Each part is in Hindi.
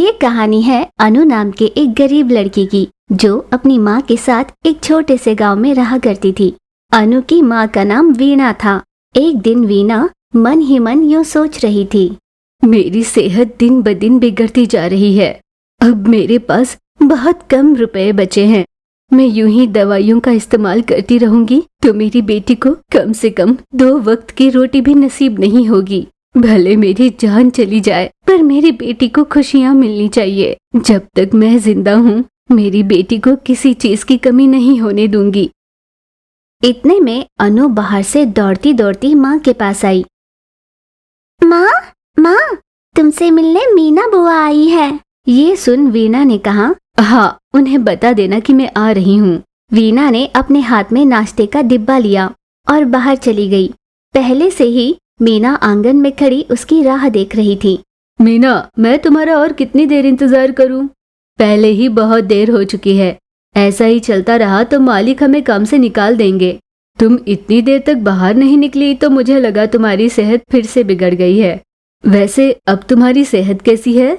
ये कहानी है अनु नाम के एक गरीब लड़की की, जो अपनी माँ के साथ एक छोटे से गांव में रहा करती थी। अनु की माँ का नाम वीणा था। एक दिन वीणा मन ही मन यूं सोच रही थी, मेरी सेहत दिन ब दिन बिगड़ती जा रही है। अब मेरे पास बहुत कम रुपए बचे हैं। मैं यूं ही दवाइयों का इस्तेमाल करती रहूंगी तो मेरी बेटी को कम से कम 2 वक्त की रोटी भी नसीब नहीं होगी। भले मेरी जान चली जाए, पर मेरी बेटी को खुशियां मिलनी चाहिए। जब तक मैं जिंदा हूँ, मेरी बेटी को किसी चीज की कमी नहीं होने दूंगी। इतने में अनु बाहर से दौड़ती दौड़ती माँ के पास आई। माँ, माँ, तुमसे मिलने मीना बुआ आई है। ये सुन वीणा ने कहा, हाँ, उन्हें बता देना कि मैं आ रही हूँ। वीणा ने अपने हाथ में नाश्ते का डिब्बा लिया और बाहर चली गई। पहले से ही मीना आंगन में खड़ी उसकी राह देख रही थी। मीना, मैं तुम्हारा और कितनी देर इंतजार करूं? पहले ही बहुत देर हो चुकी है। ऐसा ही चलता रहा तो मालिक हमें काम से निकाल देंगे। तुम इतनी देर तक बाहर नहीं निकली तो मुझे लगा तुम्हारी सेहत फिर से बिगड़ गई है। वैसे अब तुम्हारी सेहत कैसी है?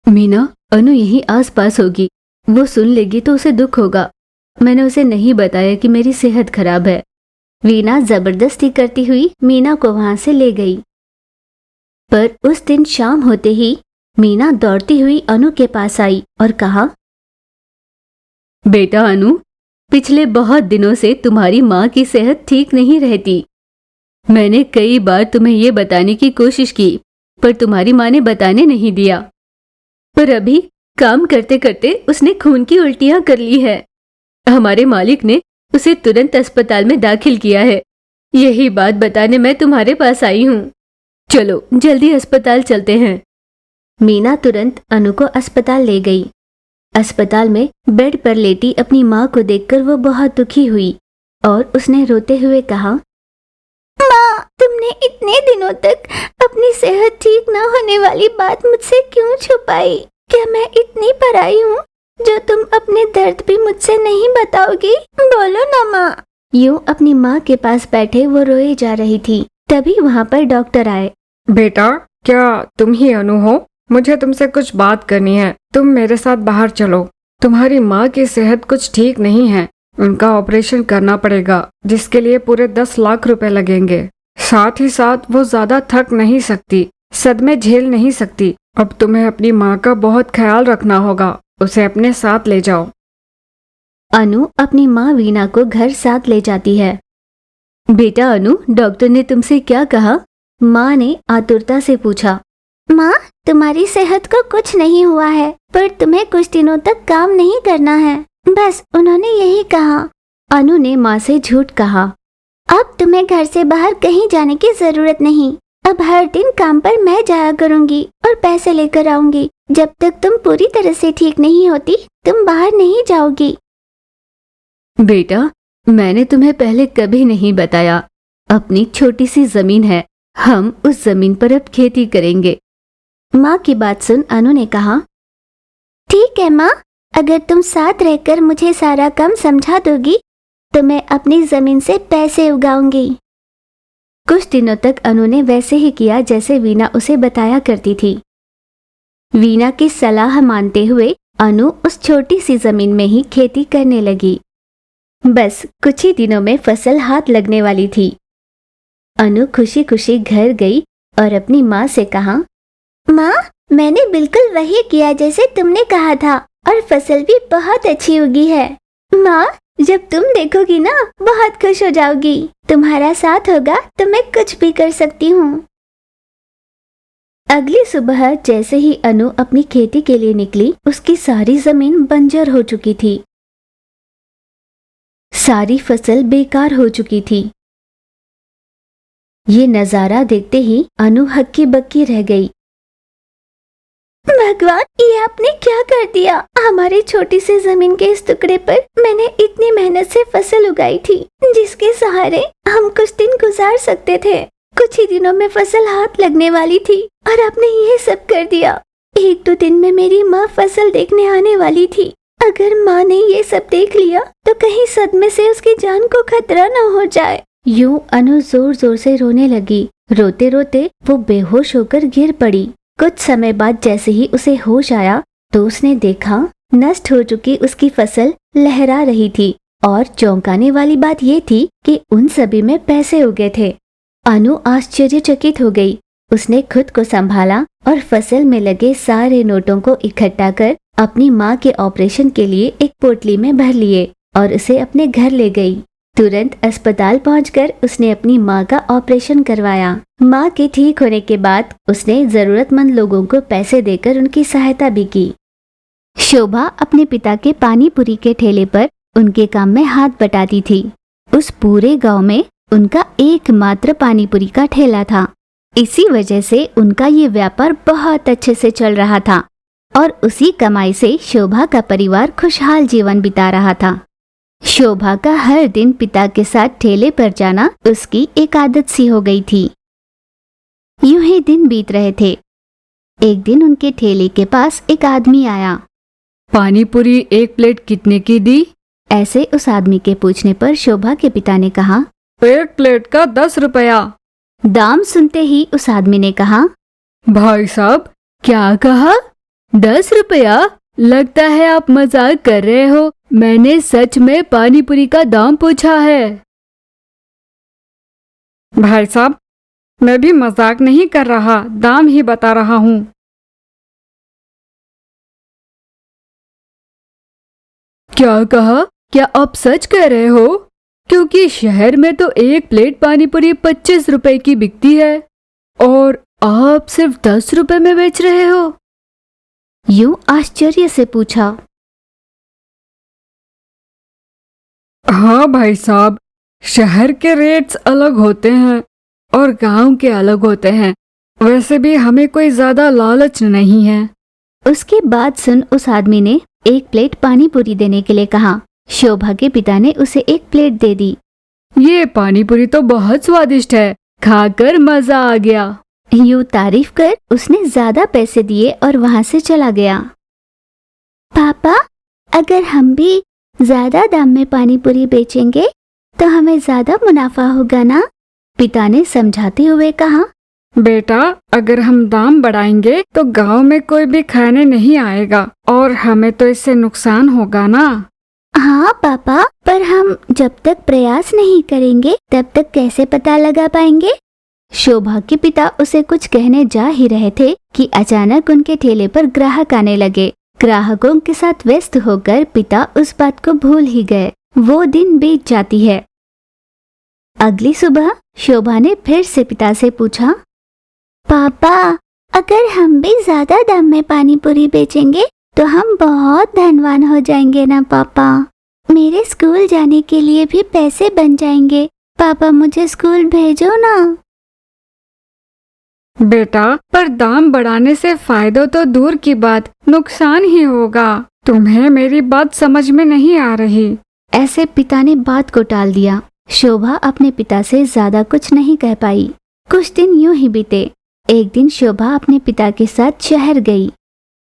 मीना, अनु यहीं आसपास होगी। वो सुन लेगी तो उसे दुख होगा। मैंने उसे नहीं बताया कि मेरी सेहत खराब है। वीणा जबरदस्ती करती हुई मीना को वहां से ले गई। पर उस दिन शाम होते ही मीना दौड़ती हुई अनु के पास आई और कहा, बेटा अनु, पिछले बहुत दिनों से तुम्हारी माँ की सेहत ठीक नहीं रहती। मैंने कई बार तुम्हें ये बताने की कोशिश की, पर तुम्हारी माँ ने बताने नहीं दिया। पर अभी काम करते करते उसने खून की उल्टियां कर ली है। हमारे मालिक ने उसे तुरंत अस्पताल में दाखिल किया है। यही बात बताने मैं तुम्हारे पास आई हूँ। चलो जल्दी अस्पताल चलते हैं। मीना तुरंत अनु को अस्पताल ले गई। अस्पताल में बेड पर लेटी अपनी माँ को देखकर वो बहुत दुखी हुई और उसने रोते हुए कहा, माँ, तुमने इतने दिनों तक अपनी सेहत ठीक न होने वाली बात मुझसे क्यों छुपाई? क्या मैं इतनी पराई हूँ जो तुम अपने दर्द भी मुझसे नहीं बताओगी? बोलो ना माँ। यूं अपनी माँ के पास बैठे वो रोए जा रही थी। तभी वहाँ पर डॉक्टर आए। बेटा, क्या तुम ही अनु हो? मुझे तुमसे कुछ बात करनी है। तुम मेरे साथ बाहर चलो। तुम्हारी माँ की सेहत कुछ ठीक नहीं है। उनका ऑपरेशन करना पड़ेगा, जिसके लिए पूरे 10 लाख रुपए लगेंगे। साथ ही साथ वो ज्यादा थक नहीं सकती, सदमे झेल नहीं सकती। अब तुम्हें अपनी माँ का बहुत ख्याल रखना होगा। उसे अपने साथ ले जाओ। अनु अपनी माँ वीणा को घर साथ ले जाती है। बेटा अनु, डॉक्टर ने तुमसे क्या कहा? माँ ने आतुरता से पूछा। माँ, तुम्हारी सेहत को कुछ नहीं हुआ है, पर तुम्हें कुछ दिनों तक काम नहीं करना है। बस उन्होंने यही कहा। अनु ने माँ से झूठ कहा। अब तुम्हें घर से बाहर कहीं जाने की जरूरत नहीं। अब हर दिन काम पर मैं जाया करूँगी और पैसे लेकर आऊंगी। जब तक तुम पूरी तरह से ठीक नहीं होती, तुम बाहर नहीं जाओगी। बेटा, मैंने तुम्हें पहले कभी नहीं बताया। अपनी छोटी सी जमीन है, हम उस जमीन पर अब खेती करेंगे। माँ की बात सुन अनु ने कहा, ठीक है माँ, अगर तुम साथ रहकर मुझे सारा काम समझा दोगी तो मैं अपनी जमीन से पैसे उगाऊंगी। कुछ दिनों तक अनु ने वैसे ही किया जैसे वीणा उसे बताया करती थी। वीणा की सलाह मानते हुए अनु उस छोटी सी जमीन में ही खेती करने लगी। बस कुछ ही दिनों में फसल हाथ लगने वाली थी। अनु खुशी खुशी घर गई और अपनी माँ से कहा, माँ, मैंने बिल्कुल वही किया जैसे तुमने कहा था और फसल भी बहुत अच्छी उगी है। माँ, जब तुम देखोगी ना, बहुत खुश हो जाओगी। तुम्हारा साथ होगा तो मैं कुछ भी कर सकती हूँ। अगली सुबह जैसे ही अनु अपनी खेती के लिए निकली, उसकी सारी जमीन बंजर हो चुकी थी। सारी फसल बेकार हो चुकी थी। ये नजारा देखते ही अनु हक्की बक्की रह गई। भगवान, ये आपने क्या कर दिया? हमारी छोटी सी जमीन के इस टुकड़े पर मैंने इतनी मेहनत से फसल उगाई थी, जिसके सहारे हम कुछ दिन गुजार सकते थे। कुछ ही दिनों में फसल हाथ लगने वाली थी और आपने ये सब कर दिया। 1-2 दिन में मेरी माँ फसल देखने आने वाली थी। अगर माँ ने ये सब देख लिया तो कहीं सदमे से उसकी जान को खतरा न हो जाए। यूं अनु जोर जोर से रोने लगी। रोते रोते वो बेहोश होकर गिर पड़ी। कुछ समय बाद जैसे ही उसे होश आया तो उसने देखा नष्ट हो चुकी उसकी फसल लहरा रही थी और चौंकाने वाली बात ये थी कि उन सभी में पैसे उगे थे। अनु आश्चर्यचकित हो गई। उसने खुद को संभाला और फसल में लगे सारे नोटों को इकट्ठा कर अपनी माँ के ऑपरेशन के लिए एक पोटली में भर लिए और उसे अपने घर ले गई। तुरंत अस्पताल पहुंचकर उसने अपनी माँ का ऑपरेशन करवाया। माँ के ठीक होने के बाद उसने जरूरतमंद लोगों को पैसे देकर उनकी सहायता भी की। शोभा अपने पिता के पानी पूरी के ठेले पर उनके काम में हाथ बटाती थी। उस पूरे गांव में उनका एकमात्र पानी पूरी का ठेला था। इसी वजह से उनका ये व्यापार बहुत अच्छे से चल रहा था और उसी कमाई से शोभा का परिवार खुशहाल जीवन बिता रहा था। शोभा का हर दिन पिता के साथ ठेले पर जाना उसकी एक आदत सी हो गई थी। यूं ही दिन बीत रहे थे। एक दिन उनके ठेले के पास एक आदमी आया। पानी पूरी एक प्लेट कितने की दी? ऐसे उस आदमी के पूछने पर शोभा के पिता ने कहा, एक प्लेट का 10 रुपया। दाम सुनते ही उस आदमी ने कहा, भाई साहब, क्या कहा? 10 रुपया? लगता है आप मजाक कर रहे हो। मैंने सच में पानी पूरी का दाम पूछा है। भाई साहब, मैं भी मजाक नहीं कर रहा, दाम ही बता रहा हूँ। क्या कहा? क्या आप सच कह रहे हो? क्योंकि शहर में तो एक प्लेट पानी पूरी 25 रुपए की बिकती है और आप सिर्फ 10 रुपए में बेच रहे हो। यूं आश्चर्य से पूछा। हाँ भाई साहब, शहर के रेट्स अलग होते हैं और गांव के अलग होते हैं। वैसे भी हमें कोई ज्यादा लालच नहीं है। उसकी बात सुन उस आदमी ने एक प्लेट पानी पूरी देने के लिए कहा। शोभा के पिता ने उसे एक प्लेट दे दी। ये पानी पूरी तो बहुत स्वादिष्ट है, खाकर मजा आ गया। यूं तारीफ कर उसने ज्यादा पैसे दिए और वहां से चला गया। पापा, अगर हम भी ज्यादा दाम में पानी पूरी बेचेंगे तो हमें ज्यादा मुनाफा होगा ना? पिता ने समझाते हुए कहा। बेटा, अगर हम दाम बढ़ाएंगे तो गांव में कोई भी खाने नहीं आएगा और हमें तो इससे नुकसान होगा ना। हाँ पापा, पर हम जब तक प्रयास नहीं करेंगे तब तक कैसे पता लगा पाएंगे? शोभा के पिता उसे कुछ कहने जा ही रहे थे कि अचानक उनके ठेले पर ग्राहक आने लगे। ग्राहकों के साथ व्यस्त होकर पिता उस बात को भूल ही गए। वो दिन बीत जाती है। अगली सुबह शोभा ने फिर से पिता से पूछा, पापा, अगर हम भी ज्यादा दाम में पानी पूरी बेचेंगे तो हम बहुत धनवान हो जाएंगे ना पापा? मेरे स्कूल जाने के लिए भी पैसे बन जाएंगे। पापा, मुझे स्कूल भेजो ना। बेटा, पर दाम बढ़ाने से फायदा तो दूर की बात, नुकसान ही होगा। तुम्हें मेरी बात समझ में नहीं आ रही। ऐसे पिता ने बात को टाल दिया। शोभा अपने पिता से ज्यादा कुछ नहीं कह पाई। कुछ दिन यूं ही बीते। एक दिन शोभा अपने पिता के साथ शहर गई।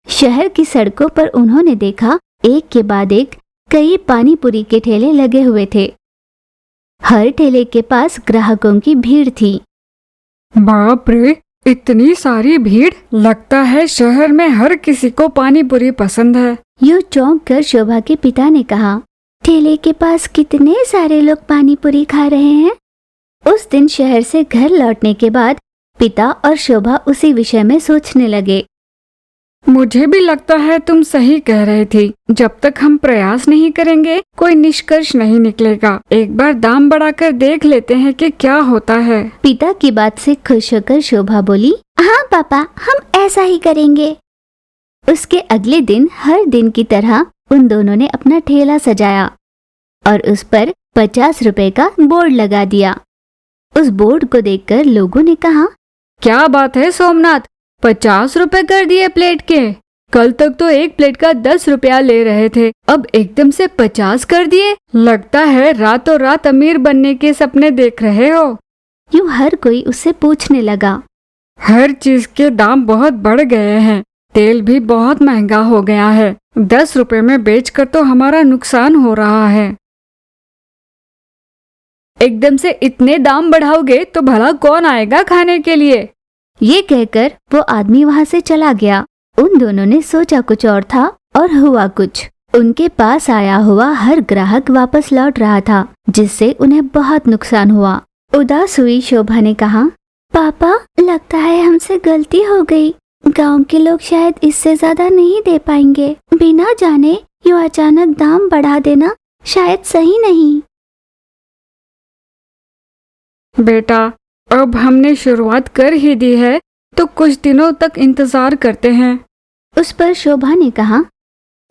शहर की सड़कों पर उन्होंने देखा एक के बाद एक कई पानी पूरी के ठेले लगे हुए थे। हर ठेले के पास ग्राहकों की भीड़ थी। बाप रे, इतनी सारी भीड़! लगता है शहर में हर किसी को पानी पूरी पसंद है। यूं चौंक कर शोभा के पिता ने कहा, ठेले के पास कितने सारे लोग पानी पूरी खा रहे हैं। उस दिन शहर से घर लौटने के बाद पिता और शोभा उसी विषय में सोचने लगे। मुझे भी लगता है तुम सही कह रही थी। जब तक हम प्रयास नहीं करेंगे कोई निष्कर्ष नहीं निकलेगा। एक बार दाम बढ़ाकर देख लेते हैं कि क्या होता है। पिता की बात से खुश होकर शोभा बोली, हाँ पापा, हम ऐसा ही करेंगे। उसके अगले दिन हर दिन की तरह उन दोनों ने अपना ठेला सजाया और उस पर 50 रुपए का बोर्ड लगा दिया। उस बोर्ड को देखकर लोगों ने कहा, क्या बात है सोमनाथ, 50 रुपए कर दिए प्लेट के। कल तक तो एक प्लेट का 10 रुपया ले रहे थे, अब एकदम से 50 कर दिए। लगता है रातों रात अमीर बनने के सपने देख रहे हो। यूं हर कोई उससे पूछने लगा। हर चीज के दाम बहुत बढ़ गए हैं। तेल भी बहुत महंगा हो गया है। 10 रुपए में बेचकर तो हमारा नुकसान हो रहा है। एकदम से इतने दाम बढ़ाओगे तो भला कौन आएगा खाने के लिए? ये कहकर वो आदमी वहाँ से चला गया। उन दोनों ने सोचा कुछ और था और हुआ कुछ। उनके पास आया हुआ हर ग्राहक वापस लौट रहा था, जिससे उन्हें बहुत नुकसान हुआ। उदास हुई शोभा ने कहा, पापा लगता है हमसे गलती हो गई। गांव के लोग शायद इससे ज्यादा नहीं दे पाएंगे। बिना जाने यूं अचानक दाम बढ़ा देना शायद सही नहीं। बेटा, अब हमने शुरुआत कर ही दी है तो कुछ दिनों तक इंतजार करते हैं। उस पर शोभा ने कहा,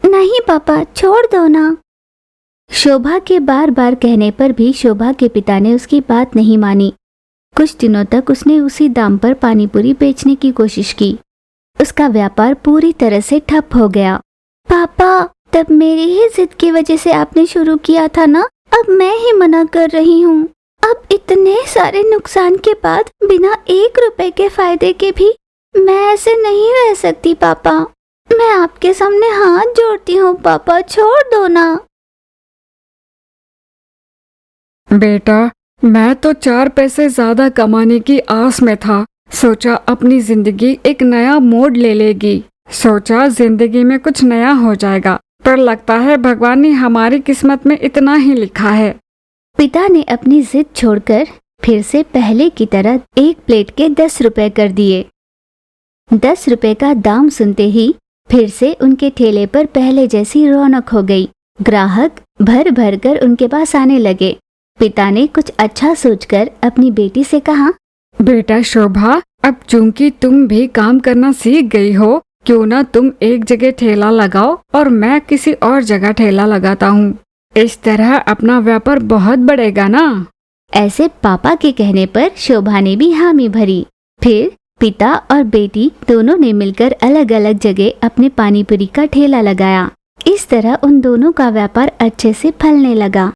नहीं पापा, छोड़ दो ना। शोभा के बार बार कहने पर भी शोभा के पिता ने उसकी बात नहीं मानी। कुछ दिनों तक उसने उसी दाम पर पानी पूरी बेचने की कोशिश की। उसका व्यापार पूरी तरह से ठप हो गया। पापा, तब मेरी ही जिद की वजह से आपने शुरू किया था ना, अब मैं ही मना कर रही हूँ। अब इतने सारे नुकसान के बाद बिना 1 रुपए के फायदे के भी मैं ऐसे नहीं रह सकती पापा। मैं आपके सामने हाथ जोड़ती हूँ पापा, छोड़ दो ना। बेटा, मैं तो 4 पैसे ज्यादा कमाने की आस में था। सोचा अपनी जिंदगी एक नया मोड़ ले लेगी। सोचा जिंदगी में कुछ नया हो जाएगा, पर लगता है भगवान ने हमारी किस्मत में इतना ही लिखा है। पिता ने अपनी जिद छोड़कर फिर से पहले की तरह 1 प्लेट के 10 रुपए कर दिए। 10 रुपए का दाम सुनते ही फिर से उनके ठेले पर पहले जैसी रौनक हो गई। ग्राहक भर भर कर उनके पास आने लगे। पिता ने कुछ अच्छा सोचकर अपनी बेटी से कहा, बेटा शोभा, अब चूंकि तुम भी काम करना सीख गई हो, क्यों ना तुम एक जगह ठेला लगाओ और मैं किसी और जगह ठेला लगाता हूँ। इस तरह अपना व्यापार बहुत बढ़ेगा ना। ऐसे पापा के कहने पर शोभा ने भी हामी भरी। फिर पिता और बेटी दोनों ने मिलकर अलग अलग जगह अपने पानी पूरी का ठेला लगाया। इस तरह उन दोनों का व्यापार अच्छे से फलने लगा।